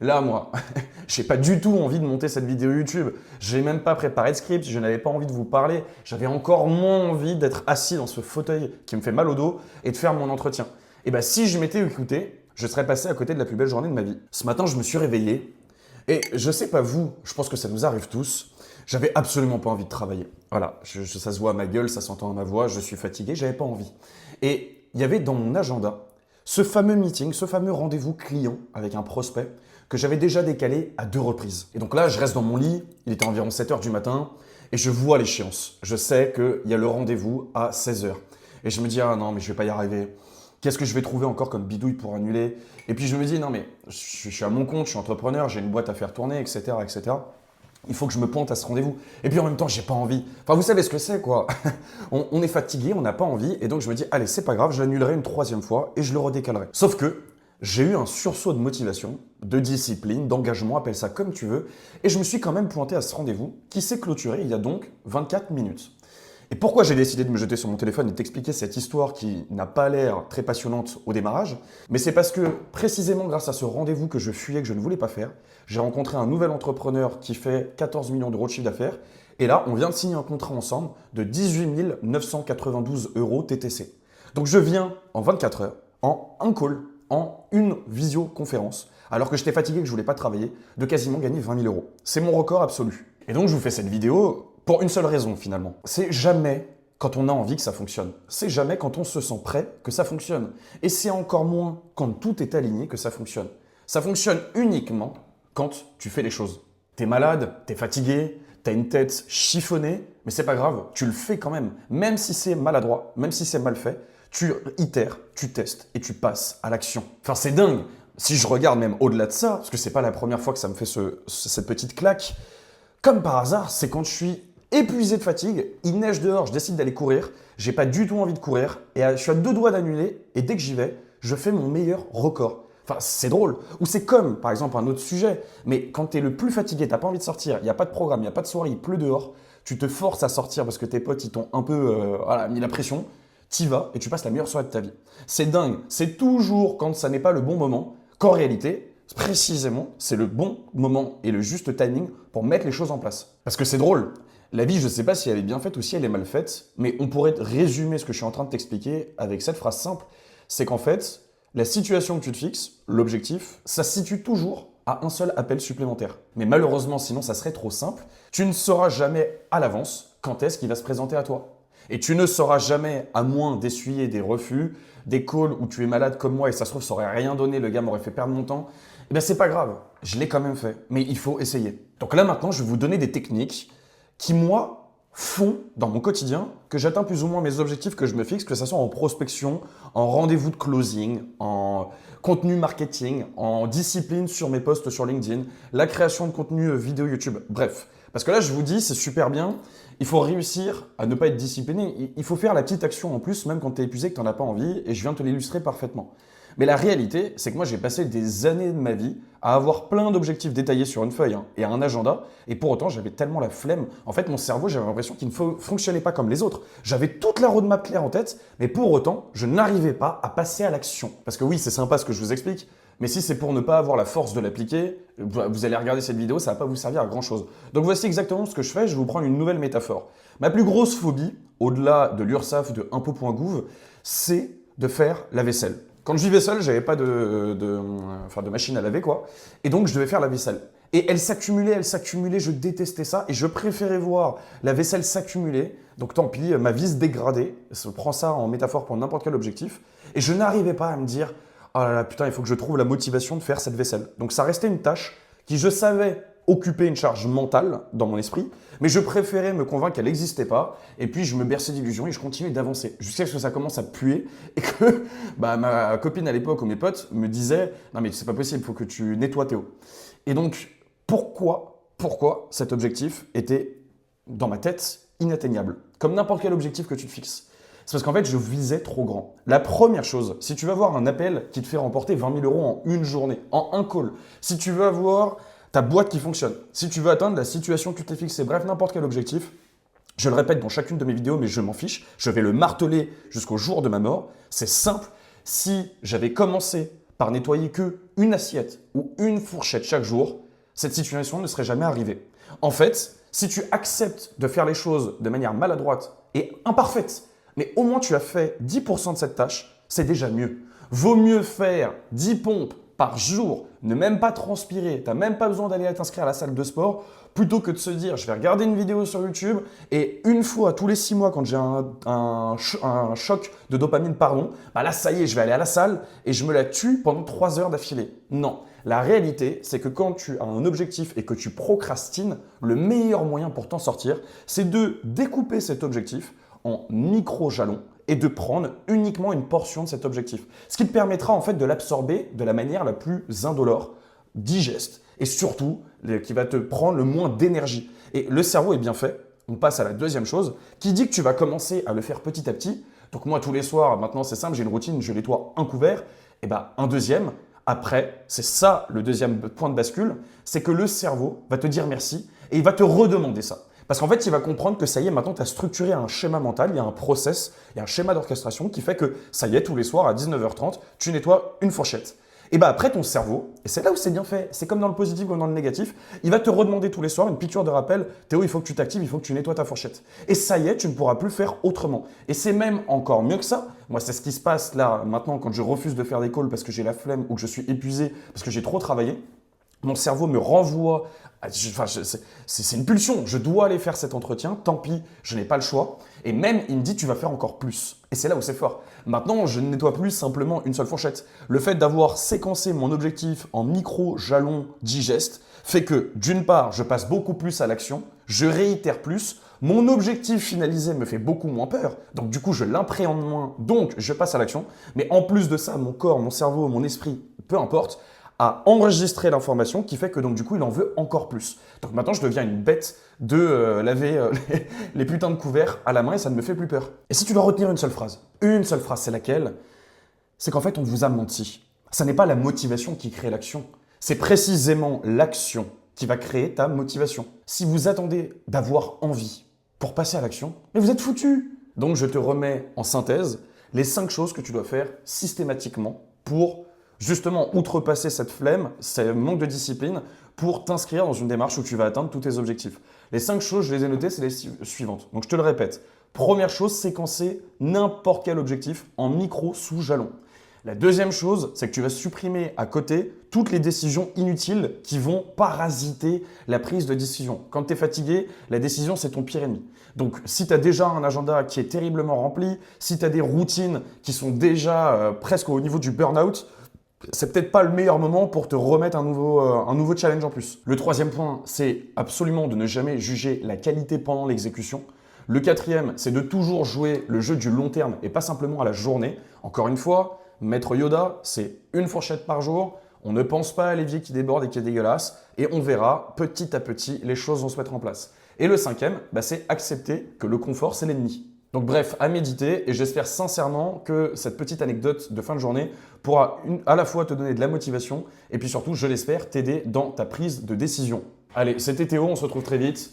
Là, moi, j'ai pas du tout envie de monter cette vidéo YouTube. J'ai même pas préparé de script, je n'avais pas envie de vous parler. J'avais encore moins envie d'être assis dans ce fauteuil qui me fait mal au dos et de faire mon entretien. Et bah si je m'étais écouté, je serais passé à côté de la plus belle journée de ma vie. Ce matin, je me suis réveillé et je sais pas vous, je pense que ça nous arrive tous. J'avais absolument pas envie de travailler. Voilà, ça se voit à ma gueule, ça s'entend à ma voix, je suis fatigué, j'avais pas envie. Et il y avait dans mon agenda ce fameux meeting, ce fameux rendez-vous client avec un prospect que j'avais déjà décalé à 2 reprises. Et donc là, je reste dans mon lit, il était environ 7 h du matin, et je vois l'échéance. Je sais qu'il y a le rendez-vous à 16 h. Et je me dis, ah non, mais je vais pas y arriver. Qu'est-ce que je vais trouver encore comme bidouille pour annuler? Et puis je me dis, non mais je suis à mon compte, je suis entrepreneur, j'ai une boîte à faire tourner, etc., etc. Il faut que je me pointe à ce rendez-vous. Et puis en même temps, j'ai pas envie. Enfin, vous savez ce que c'est, quoi. On est fatigué, on n'a pas envie. Et donc je me dis, allez, c'est pas grave, je l'annulerai une 3e fois et je le redécalerai. Sauf que j'ai eu un sursaut de motivation, de discipline, d'engagement, appelle ça comme tu veux. Et je me suis quand même pointé à ce rendez-vous qui s'est clôturé il y a donc 24 minutes. Et pourquoi j'ai décidé de me jeter sur mon téléphone et t'expliquer cette histoire qui n'a pas l'air très passionnante au démarrage, mais c'est parce que précisément grâce à ce rendez-vous que je fuyais, que je ne voulais pas faire, j'ai rencontré un nouvel entrepreneur qui fait 14 millions d'euros de chiffre d'affaires, et là, on vient de signer un contrat ensemble de 18 992 euros TTC. Donc je viens en 24 heures, en un call, en une visioconférence, alors que j'étais fatigué, que je voulais pas travailler, de quasiment gagner 20 000 euros. C'est mon record absolu. Et donc je vous fais cette vidéo pour une seule raison finalement. C'est jamais quand on a envie que ça fonctionne. C'est jamais quand on se sent prêt que ça fonctionne. Et c'est encore moins quand tout est aligné que ça fonctionne. Ça fonctionne uniquement quand tu fais les choses. T'es malade, t'es fatigué, t'as une tête chiffonnée, mais c'est pas grave, tu le fais quand même. Même si c'est maladroit, même si c'est mal fait, tu itères, tu testes et tu passes à l'action. Enfin, c'est dingue. Si je regarde même au-delà de ça, parce que c'est pas la première fois que ça me fait cette petite claque, comme par hasard, c'est quand je suis épuisé de fatigue, il neige dehors, je décide d'aller courir, j'ai pas du tout envie de courir, et je suis à 2 doigts d'annuler, et dès que j'y vais, je fais mon meilleur record. Enfin, c'est drôle. Ou c'est comme, par exemple, un autre sujet, mais quand tu es le plus fatigué, t'as pas envie de sortir, il n'y a pas de programme, il n'y a pas de soirée, il pleut dehors, tu te forces à sortir parce que tes potes, ils t'ont un peu voilà, mis la pression, t'y vas et tu passes la meilleure soirée de ta vie. C'est dingue. C'est toujours quand ça n'est pas le bon moment qu'en réalité, précisément, c'est le bon moment et le juste timing pour mettre les choses en place. Parce que c'est drôle. La vie, je ne sais pas si elle est bien faite ou si elle est mal faite, mais on pourrait résumer ce que je suis en train de t'expliquer avec cette phrase simple. C'est qu'en fait, la situation que tu te fixes, l'objectif, ça se situe toujours à un seul appel supplémentaire. Mais malheureusement, sinon ça serait trop simple, tu ne sauras jamais à l'avance quand est-ce qu'il va se présenter à toi. Et tu ne sauras jamais, à moins d'essuyer des refus, des calls où tu es malade comme moi et ça se trouve ça aurait rien donné, le gars m'aurait fait perdre mon temps, eh bien c'est pas grave, je l'ai quand même fait, mais il faut essayer. Donc là maintenant, je vais vous donner des techniques qui, moi, font dans mon quotidien que j'atteins plus ou moins mes objectifs que je me fixe, que ce soit en prospection, en rendez-vous de closing, en contenu marketing, en discipline sur mes posts sur LinkedIn, la création de contenu vidéo YouTube, bref. Parce que là, je vous dis, c'est super bien, il faut réussir à ne pas être discipliné, il faut faire la petite action en plus, même quand tu es épuisé, que tu n'en as pas envie, et je viens de te l'illustrer parfaitement. Mais la réalité, c'est que moi, j'ai passé des années de ma vie à avoir plein d'objectifs détaillés sur une feuille et un agenda, et pour autant, j'avais tellement la flemme. En fait, mon cerveau, j'avais l'impression qu'il ne fonctionnait pas comme les autres. J'avais toute la roadmap claire en tête, mais pour autant, je n'arrivais pas à passer à l'action. Parce que oui, c'est sympa ce que je vous explique, mais si c'est pour ne pas avoir la force de l'appliquer, vous allez regarder cette vidéo, ça ne va pas vous servir à grand chose. Donc voici exactement ce que je fais, je vais vous prendre une nouvelle métaphore. Ma plus grosse phobie, au-delà de l'URSSAF, de impôts.gouv, c'est de faire la vaisselle. Quand je vivais seul, j'avais pas de machine à laver, quoi. Et donc, je devais faire la vaisselle. Et elle s'accumulait, je détestais ça. Et je préférais voir la vaisselle s'accumuler. Donc, tant pis, ma vie se dégradait. Je prends ça en métaphore pour n'importe quel objectif. Et je n'arrivais pas à me dire, oh là là, putain, il faut que je trouve la motivation de faire cette vaisselle. Donc, ça restait une tâche qui, je savais, occuper une charge mentale dans mon esprit, mais je préférais me convaincre qu'elle n'existait pas, et puis je me berçais d'illusions et je continuais d'avancer, jusqu'à ce que ça commence à puer, et que ma copine à l'époque ou mes potes me disaient « Non mais c'est pas possible, il faut que tu nettoies Théo ». Et donc, pourquoi cet objectif était, dans ma tête, inatteignable? Comme n'importe quel objectif que tu te fixes. C'est parce qu'en fait, je visais trop grand. La première chose, si tu veux avoir un appel qui te fait remporter 20 000 euros en une journée, en un call, si tu veux avoir ta boîte qui fonctionne, si tu veux atteindre la situation que tu t'es fixée, bref, n'importe quel objectif, je le répète dans chacune de mes vidéos, mais je m'en fiche, je vais le marteler jusqu'au jour de ma mort, c'est simple. Si j'avais commencé par nettoyer que une assiette ou une fourchette chaque jour, cette situation ne serait jamais arrivée. En fait, si tu acceptes de faire les choses de manière maladroite et imparfaite, mais au moins tu as fait 10% de cette tâche, c'est déjà mieux. Vaut mieux faire 10 pompes par jour, ne même pas transpirer, tu n'as même pas besoin d'aller t'inscrire à la salle de sport, plutôt que de se dire je vais regarder une vidéo sur YouTube et une fois tous les 6 mois quand j'ai un choc de dopamine, bah là ça y est, je vais aller à la salle et je me la tue pendant 3 heures d'affilée. Non, la réalité c'est que quand tu as un objectif et que tu procrastines, le meilleur moyen pour t'en sortir, c'est de découper cet objectif en micro-jalons et de prendre uniquement une portion de cet objectif. Ce qui te permettra en fait de l'absorber de la manière la plus indolore, digeste et surtout qui va te prendre le moins d'énergie. Et le cerveau est bien fait. On passe à la deuxième chose qui dit que tu vas commencer à le faire petit à petit. Donc moi tous les soirs, maintenant c'est simple, j'ai une routine, je nettoie un couvert, et ben un deuxième. Après, c'est ça le deuxième point de bascule, c'est que le cerveau va te dire merci et il va te redemander ça. Parce qu'en fait, il va comprendre que ça y est, maintenant, tu as structuré un schéma mental, il y a un process, il y a un schéma d'orchestration qui fait que ça y est, tous les soirs à 19h30, tu nettoies une fourchette. Et bien après, ton cerveau, et c'est là où c'est bien fait, c'est comme dans le positif comme dans le négatif, il va te redemander tous les soirs une piqûre de rappel, Théo, il faut que tu t'actives, il faut que tu nettoies ta fourchette. Et ça y est, tu ne pourras plus faire autrement. Et c'est même encore mieux que ça. Moi, c'est ce qui se passe là, maintenant, quand je refuse de faire des calls parce que j'ai la flemme ou que je suis épuisé, parce que j'ai trop travaillé. Mon cerveau me renvoie, c'est une pulsion, je dois aller faire cet entretien, tant pis, je n'ai pas le choix. Et même, il me dit, tu vas faire encore plus. Et c'est là où c'est fort. Maintenant, je ne nettoie plus simplement une seule fourchette. Le fait d'avoir séquencé mon objectif en micro-jalons digestes fait que, d'une part, je passe beaucoup plus à l'action, je réitère plus, mon objectif finalisé me fait beaucoup moins peur, donc du coup, je l'impréhende moins, donc je passe à l'action. Mais en plus de ça, mon corps, mon cerveau, mon esprit, peu importe, a enregistré l'information qui fait que donc du coup il en veut encore plus. Donc maintenant je deviens une bête de laver les putains de couverts à la main et ça ne me fait plus peur. Et si tu dois retenir une seule phrase, c'est laquelle? C'est qu'en fait on vous a menti. Ça n'est pas la motivation qui crée l'action, c'est précisément l'action qui va créer ta motivation. Si vous attendez d'avoir envie pour passer à l'action, mais vous êtes foutu. Donc je te remets en synthèse les 5 choses que tu dois faire systématiquement pour justement outrepasser cette flemme, ce manque de discipline pour t'inscrire dans une démarche où tu vas atteindre tous tes objectifs. Les 5 choses, je les ai notées, c'est les suivantes. Donc je te le répète. Première chose, séquencer n'importe quel objectif en micro sous-jalons. La deuxième chose, c'est que tu vas supprimer à côté toutes les décisions inutiles qui vont parasiter la prise de décision. Quand tu es fatigué, la décision, c'est ton pire ennemi. Donc, si tu as déjà un agenda qui est terriblement rempli, si tu as des routines qui sont déjà presque au niveau du burn-out, c'est peut-être pas le meilleur moment pour te remettre un nouveau challenge en plus. Le troisième point, c'est absolument de ne jamais juger la qualité pendant l'exécution. Le quatrième, c'est de toujours jouer le jeu du long terme et pas simplement à la journée. Encore une fois, Maître Yoda, c'est une fourchette par jour. On ne pense pas à l'évier qui déborde et qui est dégueulasse. Et on verra, petit à petit, les choses vont se mettre en place. Et le cinquième, c'est accepter que le confort, c'est l'ennemi. Donc bref, à méditer et j'espère sincèrement que cette petite anecdote de fin de journée pourra à la fois te donner de la motivation et puis surtout, je l'espère, t'aider dans ta prise de décision. Allez, c'était Théo, on se retrouve très vite.